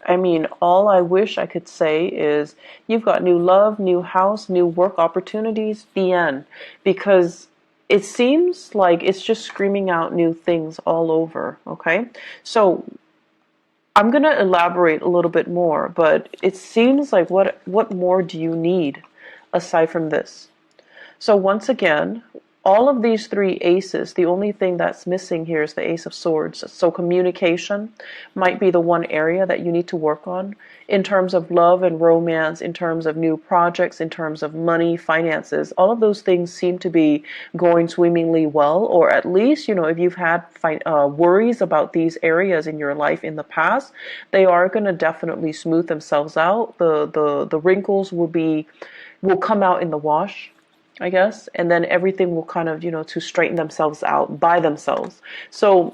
I mean, all I wish I could say is you've got new love, new house, new work opportunities, the end. Because it seems like it's just screaming out new things all over, okay? So I'm going to elaborate a little bit more, but it seems like what more do you need aside from this? So once again, all of these three aces, the only thing that's missing here is the Ace of Swords. So communication might be the one area that you need to work on in terms of love and romance, in terms of new projects, in terms of money, finances. All of those things seem to be going swimmingly well, or at least, if you've had worries about these areas in your life in the past, they are going to definitely smooth themselves out. The wrinkles will come out in the wash, I guess, and then everything will kind of, to straighten themselves out by themselves. So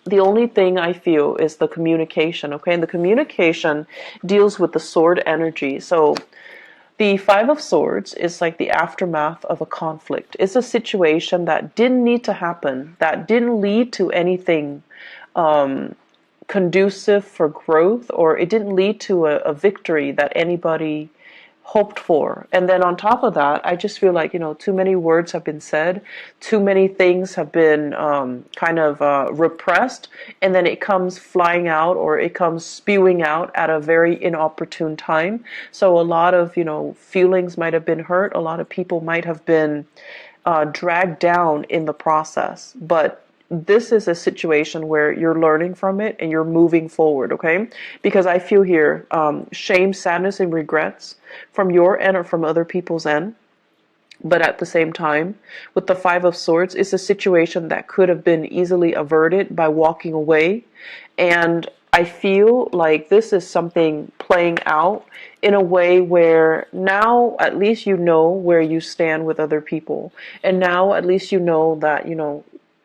the only thing I feel is the communication, okay? And the communication deals with the sword energy. So the Five of Swords is like the aftermath of a conflict. It's a situation that didn't need to happen, that didn't lead to anything conducive for growth, or it didn't lead to a victory that anybody hoped for. And then on top of that, I just feel like, too many words have been said, too many things have been kind of repressed, and then it comes flying out, or it comes spewing out at a very inopportune time. So a lot of, feelings might have been hurt, a lot of people might have been dragged down in the process. But this is a situation where you're learning from it and you're moving forward, okay? Because I feel here shame, sadness, and regrets from your end or from other people's end. But at the same time, with the Five of Swords, it's a situation that could have been easily averted by walking away. And I feel like this is something playing out in a way where now at least you know where you stand with other people. And now at least you know that,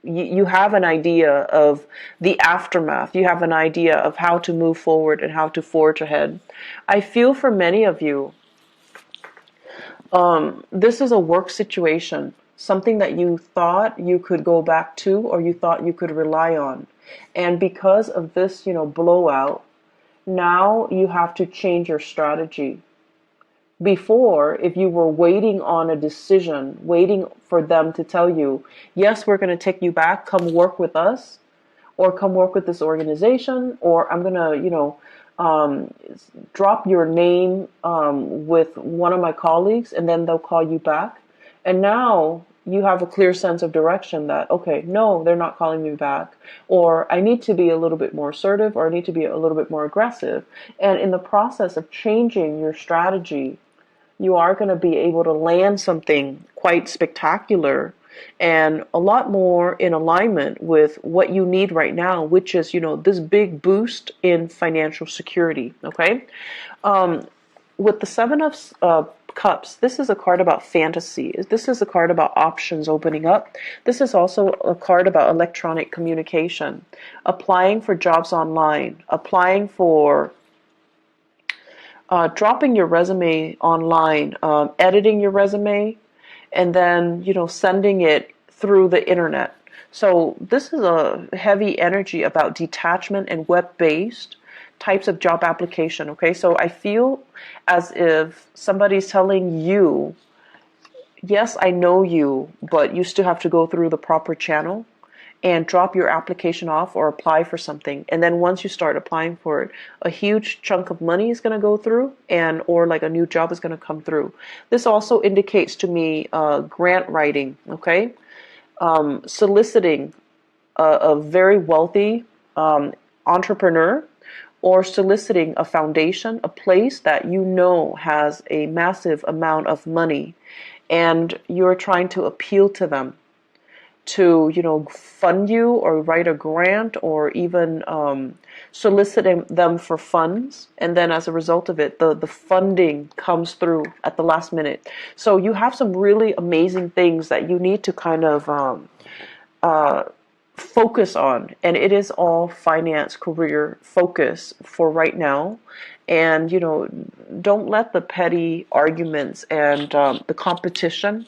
you have an idea of the aftermath. You have an idea of how to move forward and how to forge ahead. I feel for many of you, this is a work situation, something that you thought you could go back to or you thought you could rely on. And because of this, blowout, now you have to change your strategy. Before, if you were waiting on a decision, waiting for them to tell you, yes, we're going to take you back, come work with us, or come work with this organization, or I'm going to, drop your name with one of my colleagues, and then they'll call you back. And now you have a clear sense of direction that, okay, no, they're not calling me back, or I need to be a little bit more assertive, or I need to be a little bit more aggressive. And in the process of changing your strategy, you are going to be able to land something quite spectacular and a lot more in alignment with what you need right now, which is, this big boost in financial security, okay? With the Seven of Cups, this is a card about fantasy. This is a card about options opening up. This is also a card about electronic communication, applying for jobs online, applying for dropping your resume online, editing your resume, and then, sending it through the internet. So this is a heavy energy about detachment and web-based types of job application, okay? So I feel as if somebody's telling you, yes, I know you, but you still have to go through the proper channel and drop your application off or apply for something. And then once you start applying for it, a huge chunk of money is going to go through, or like a new job is going to come through. This also indicates to me grant writing, okay? Soliciting a very wealthy entrepreneur, or soliciting a foundation, a place that has a massive amount of money, and you're trying to appeal to them to, fund you or write a grant, or even soliciting them for funds. And then as a result of it, the funding comes through at the last minute. So you have some really amazing things that you need to kind of focus on. And it is all finance, career focus for right now. And, don't let the petty arguments and the competition,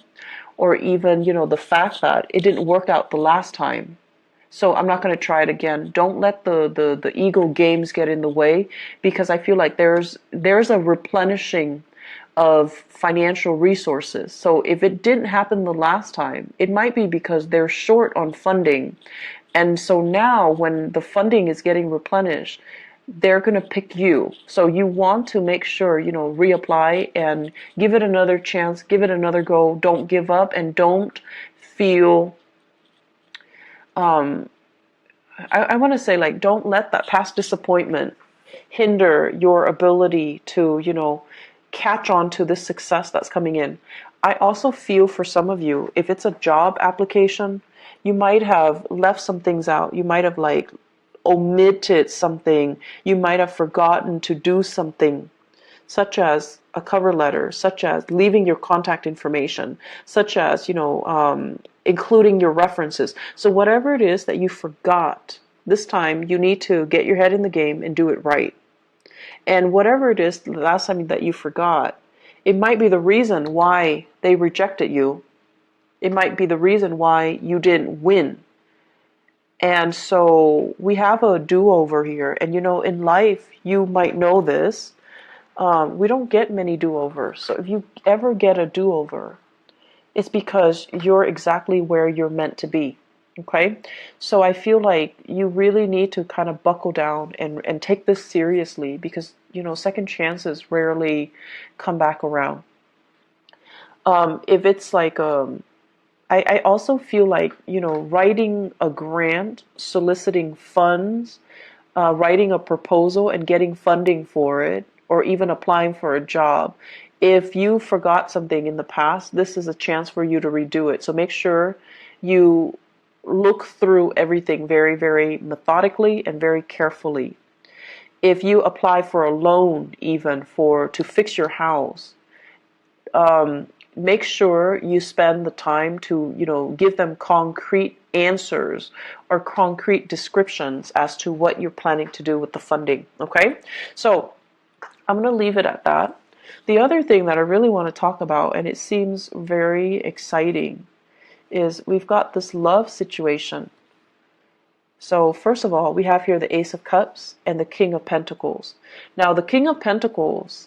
or even, the fact that it didn't work out the last time, So I'm not going to try it again. Don't let the ego games get in the way, because I feel like there's a replenishing of financial resources. So if it didn't happen the last time, it might be because they're short on funding. And so now when the funding is getting replenished, they're going to pick you. So you want to make sure, reapply and give it another chance, give it another go. Don't give up, and don't feel, I want to say, like, don't let that past disappointment hinder your ability to, catch on to this success that's coming in. I also feel for some of you, if it's a job application, you might have left some things out. You might have like omitted something. You might have forgotten to do something, such as a cover letter, such as leaving your contact information, such as, including your references. So whatever it is that you forgot, this time you need to get your head in the game and do it right. And whatever it is, the last time that you forgot, it might be the reason why they rejected you. It might be the reason why you didn't win. And so we have a do-over here. And in life, you might know this. We don't get many do-overs. So if you ever get a do-over, it's because you're exactly where you're meant to be. Okay? So I feel like you really need to kind of buckle down and take this seriously, because, second chances rarely come back around. If it's like, I also feel like, writing a grant, soliciting funds, writing a proposal and getting funding for it, or even applying for a job. If you forgot something in the past, this is a chance for you to redo it. So make sure you look through everything very, very methodically and very carefully. If you apply for a loan, even to fix your house, make sure you spend the time to, give them concrete answers or concrete descriptions as to what you're planning to do with the funding. Okay? So I'm going to leave it at that. The other thing that I really want to talk about, and it seems very exciting, is we've got this love situation. So first of all, we have here the Ace of Cups and the King of Pentacles. Now the King of Pentacles,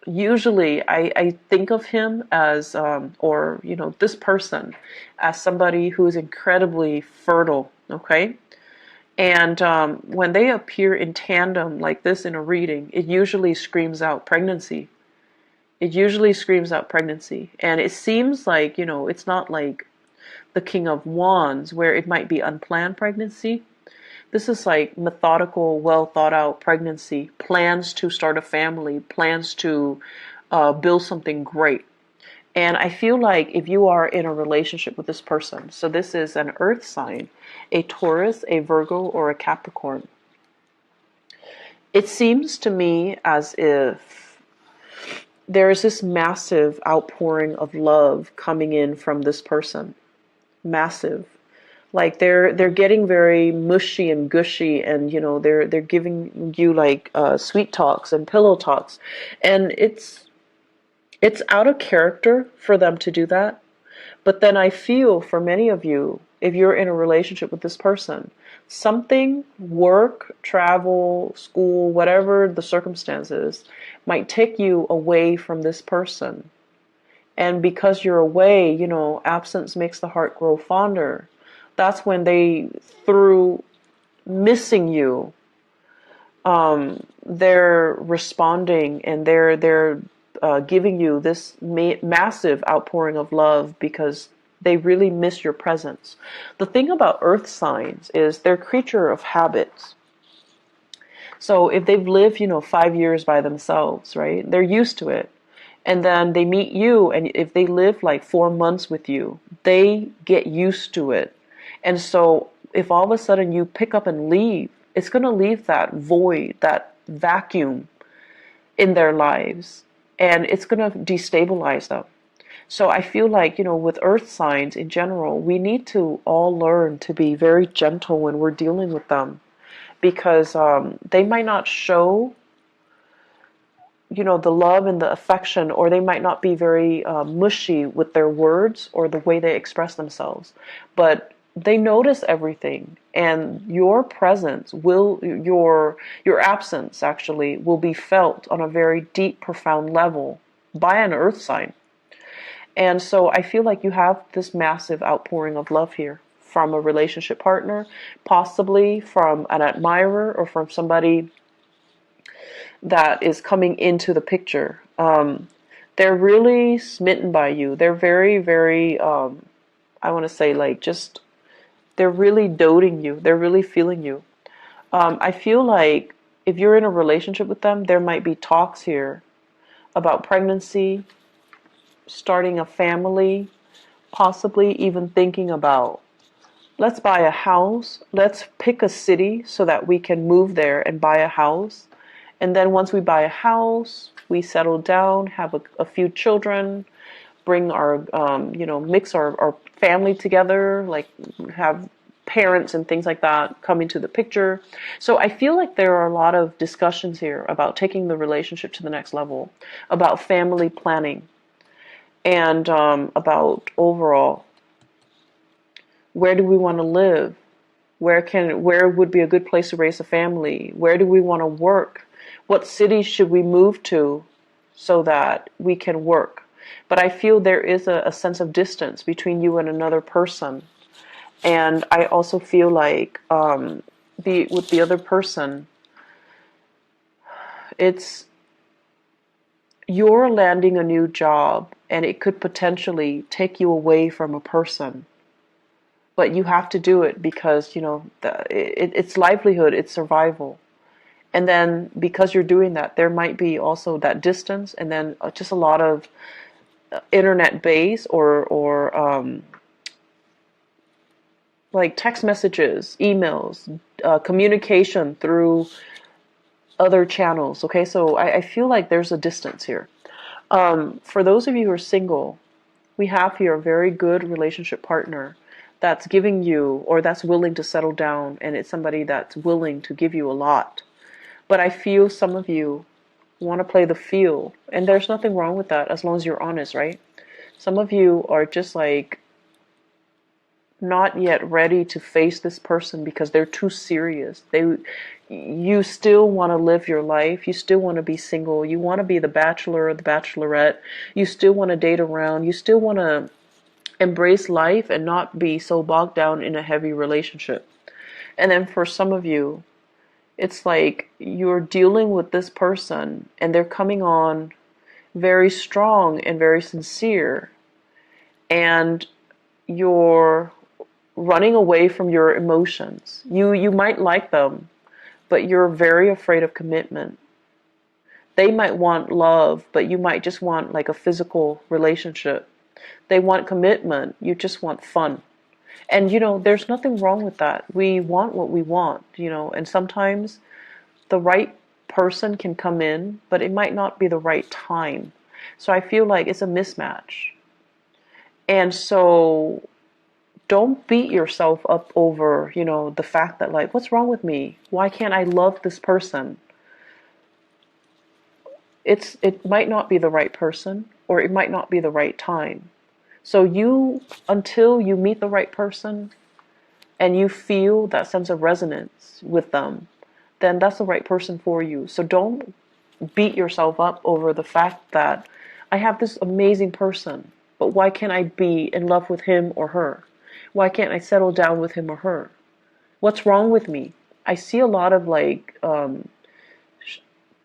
usually I think of him as, this person as somebody who is incredibly fertile, okay? And when they appear in tandem like this in a reading, it usually screams out pregnancy. It usually screams out pregnancy. And it seems like, it's not like the King of Wands where it might be unplanned pregnancy. This is like methodical, well thought out pregnancy, plans to start a family, plans to build something great. And I feel like if you are in a relationship with this person, so this is an earth sign, a Taurus, a Virgo, or a Capricorn, it seems to me as if there is this massive outpouring of love coming in from this person. Massive. Like they're getting very mushy and gushy, and they're giving you like sweet talks and pillow talks, and it's out of character for them to do that. But then I feel for many of you, if you're in a relationship with this person, something, work, travel, school, whatever the circumstances, might take you away from this person. And because you're away, absence makes the heart grow fonder. That's when they, through missing you, they're responding, and they're giving you this massive outpouring of love because they really miss your presence. The thing about earth signs is they're creature of habits. So if they've lived, 5 years by themselves, right, they're used to it. And then they meet you, and if they live like 4 months with you, they get used to it. And so if all of a sudden you pick up and leave, it's going to leave that void, that vacuum in their lives, and it's going to destabilize them. So I feel like, with earth signs in general, we need to all learn to be very gentle when we're dealing with them, because they might not show the love and the affection, or they might not be very mushy with their words or the way they express themselves, but they notice everything, and your presence will, your absence actually will be felt on a very deep, profound level by an earth sign. And so I feel like you have this massive outpouring of love here from a relationship partner, possibly from an admirer or from somebody that is coming into the picture. They're really smitten by you. They're very, very, I want to say, like, just, they're really doting you. They're really feeling you. I feel like if you're in a relationship with them, there might be talks here about pregnancy, starting a family, possibly even thinking about, let's buy a house, let's pick a city so that we can move there and buy a house. And then once we buy a house, we settle down, have a few children, bring our, mix our family together, like have parents and things like that come into the picture. So I feel like there are a lot of discussions here about taking the relationship to the next level, about family planning, and about overall, where do we want to live? Where would be a good place to raise a family? Where do we want to work? What cities should we move to so that we can work? But I feel there is a sense of distance between you and another person. And I also feel like with the other person, it's, you're landing a new job and it could potentially take you away from a person. But you have to do it because, it's livelihood, it's survival. And then because you're doing that, there might be also that distance, and then just a lot of internet base or like text messages, emails, communication through other channels. Okay, so I feel like there's a distance here. For those of you who are single, we have here a very good relationship partner that's giving you, or that's willing to settle down, and it's somebody that's willing to give you a lot. But I feel some of you want to play the field, and there's nothing wrong with that as long as you're honest, right? Some of you are just like not yet ready to face this person because they're too serious. You still want to live your life. You still want to be single. You want to be the bachelor or the bachelorette. You still want to date around. You still want to embrace life and not be so bogged down in a heavy relationship. And then for some of you, it's like you're dealing with this person and they're coming on very strong and very sincere, and you're running away from your emotions. You might like them, but you're very afraid of commitment. They might want love, but you might just want like a physical relationship. They want commitment, you just want fun. And there's nothing wrong with that. We want what we want, and sometimes the right person can come in, but it might not be the right time. So I feel like it's a mismatch. And so don't beat yourself up over, the fact that, like, what's wrong with me? Why can't I love this person? It might not be the right person, or it might not be the right time. So until you meet the right person and you feel that sense of resonance with them, then that's the right person for you. So don't beat yourself up over the fact that I have this amazing person, but why can't I be in love with him or her? Why can't I settle down with him or her? What's wrong with me? I see a lot of like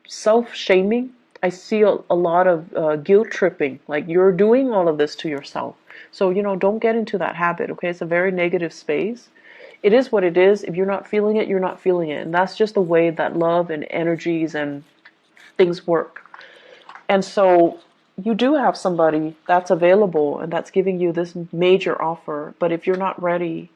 self-shaming. I see a lot of guilt tripping. Like, you're doing all of this to yourself. So, don't get into that habit, okay? It's a very negative space. It is what it is. If you're not feeling it, you're not feeling it. And that's just the way that love and energies and things work. And so you do have somebody that's available and that's giving you this major offer. But if you're not ready,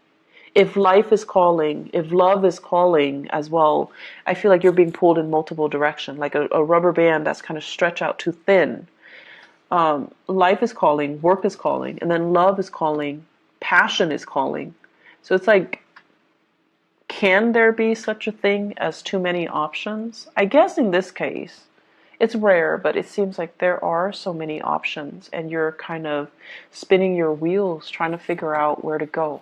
if life is calling, if love is calling as well, I feel like you're being pulled in multiple directions, like a rubber band that's kind of stretched out too thin. Life is calling, work is calling, and then love is calling, passion is calling. So it's like, can there be such a thing as too many options? I guess in this case, It's rare, but it seems like there are so many options, and you're kind of spinning your wheels trying to figure out where to go.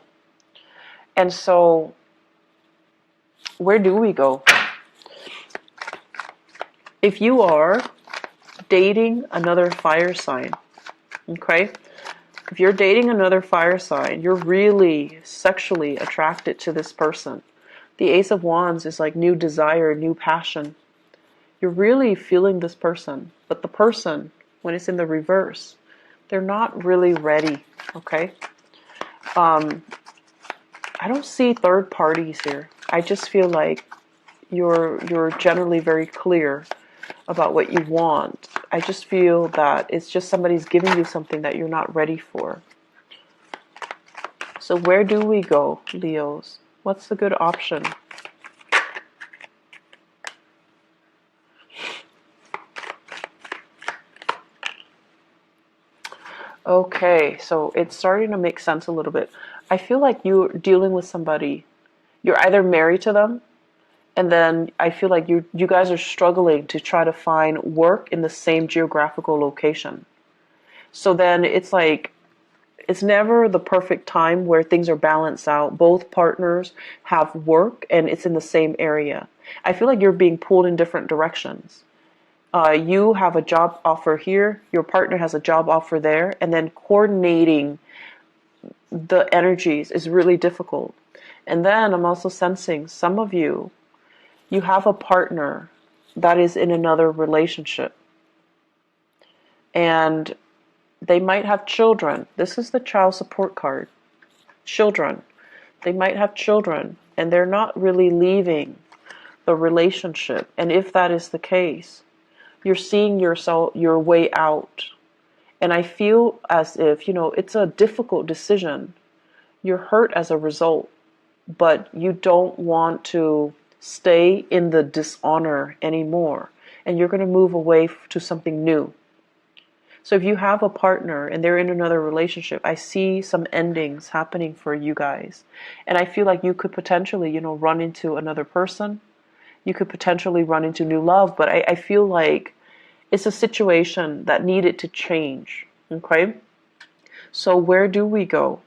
And so, where do we go? If you are dating another fire sign, okay? If you're dating another fire sign, you're really sexually attracted to this person. The Ace of Wands is like new desire, new passion. You're really feeling this person, but the person, when it's in the reverse, they're not really ready, okay? I don't see third parties here. I just feel like you're generally very clear about what you want. I just feel that it's just somebody's giving you something that you're not ready for. So where do we go, Leos? What's the good option? Okay, so it's starting to make sense a little bit. I feel like you're dealing with somebody. You're either married to them, and then I feel like you guys are struggling to try to find work in the same geographical location. So then it's like, it's never the perfect time where things are balanced out. Both partners have work and it's in the same area. I feel like you're being pulled in different directions. You have a job offer here, your partner has a job offer there, and then coordinating the energies is really difficult. And then I'm also sensing some of you have a partner that is in another relationship. And they might have children. This is the child support card. Children. They might have children, and they're not really leaving the relationship. And if that is the case, you're seeing yourself your way out. And I feel as if, it's a difficult decision. You're hurt as a result, but you don't want to stay in the dishonor anymore. And you're going to move away to something new. So if you have a partner and they're in another relationship, I see some endings happening for you guys. And I feel like you could potentially, run into another person. You could potentially run into new love, but I feel like it's a situation that needed to change. Okay? So where do we go?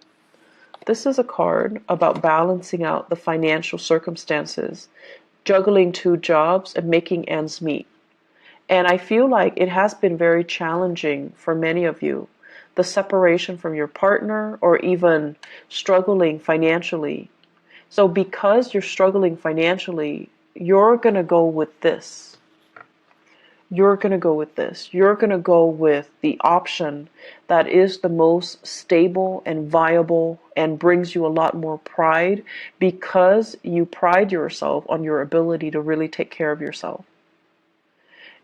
This is a card about balancing out the financial circumstances, juggling two jobs, and making ends meet. And I feel like it has been very challenging for many of you. The separation from your partner or even struggling financially. So because you're struggling financially, you're going to go with this. You're going to go with this. You're going to go with the option that is the most stable and viable and brings you a lot more pride because you pride yourself on your ability to really take care of yourself.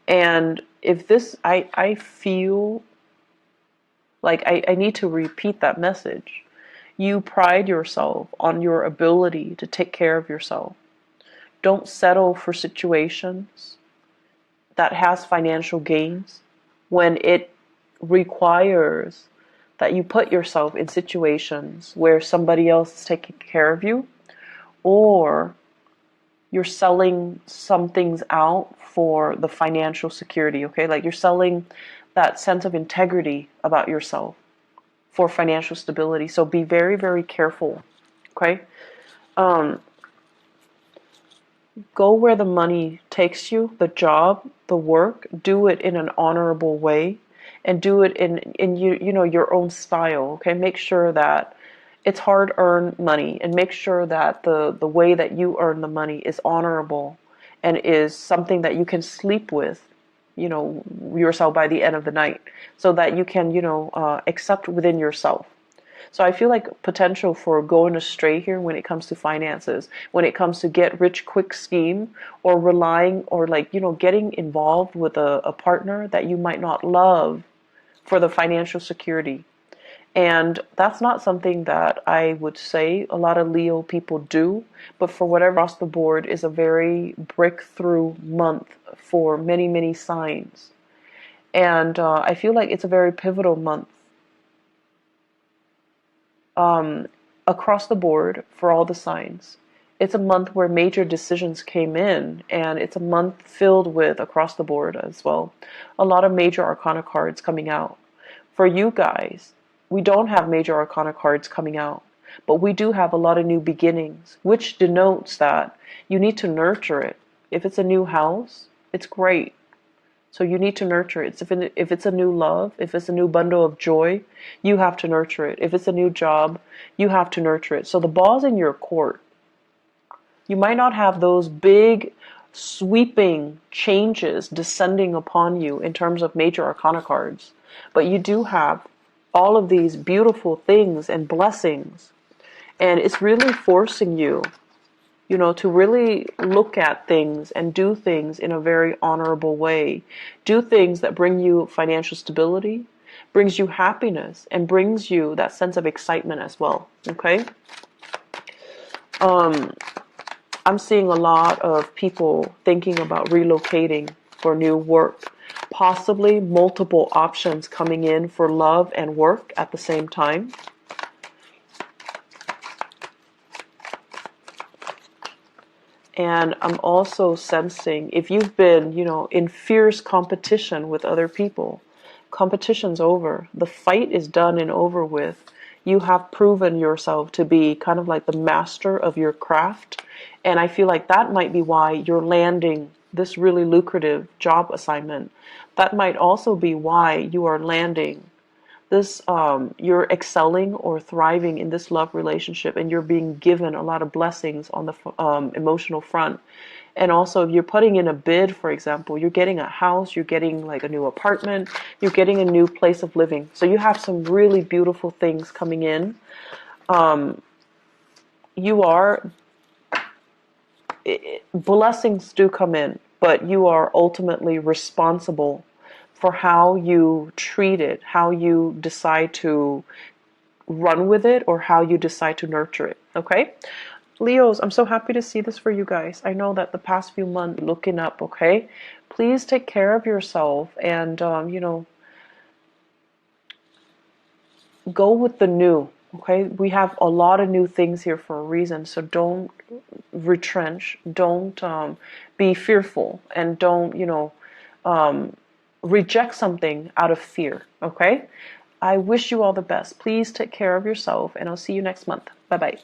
And if this, I feel like I need to repeat that message. You pride yourself on your ability to take care of yourself. Don't settle for situations that has financial gains when it requires that you put yourself in situations where somebody else is taking care of you, or you're selling some things out for the financial security, okay? Like you're selling that sense of integrity about yourself for financial stability. So be very, very careful, okay? Go where the money takes you, the job, the work. Do it in an honorable way, and do it in your own style. Okay, make sure that it's hard-earned money, and make sure that the way that you earn the money is honorable and is something that you can sleep with, yourself by the end of the night, so that you can accept within yourself. So I feel like potential for going astray here when it comes to finances, when it comes to get rich quick scheme, or relying or getting involved with a partner that you might not love for the financial security. And that's not something that I would say a lot of Leo people do, but for whatever across the board is a very breakthrough month for many, many signs. And I feel like it's a very pivotal month across the board for all the signs. It's a month where major decisions came in, and it's a month filled with, across the board as well, a lot of major arcana cards coming out. For you guys, we don't have major arcana cards coming out, but we do have a lot of new beginnings, which denotes that you need to nurture it. If it's a new house, it's great. So you need to nurture it. If it's a new love, if it's a new bundle of joy, you have to nurture it. If it's a new job, you have to nurture it. So the ball's in your court. You might not have those big, sweeping changes descending upon you in terms of major arcana cards, but you do have all of these beautiful things and blessings. And it's really forcing you, to really look at things and do things in a very honorable way. Do things that bring you financial stability, brings you happiness, and brings you that sense of excitement as well. Okay? I'm seeing a lot of people thinking about relocating for new work. Possibly multiple options coming in for love and work at the same time. And I'm also sensing, if you've been, in fierce competition with other people, competition's over. The fight is done and over with. You have proven yourself to be kind of like the master of your craft. And I feel like that might be why you're landing this really lucrative job assignment. That might also be why you are landing this, you're excelling or thriving in this love relationship, and you're being given a lot of blessings on the emotional front. And also, if you're putting in a bid, for example, you're getting a house, you're getting like a new apartment, you're getting a new place of living. So you have some really beautiful things coming in. Blessings do come in, but you are ultimately responsible for how you treat it, how you decide to run with it, or how you decide to nurture it. Okay? Leos, I'm so happy to see this for you guys. I know that the past few months looking up, okay? Please take care of yourself and, go with the new, okay? We have a lot of new things here for a reason, so don't retrench, don't be fearful, and don't, reject something out of fear, okay? I wish you all the best. Please take care of yourself, and I'll see you next month. Bye-bye.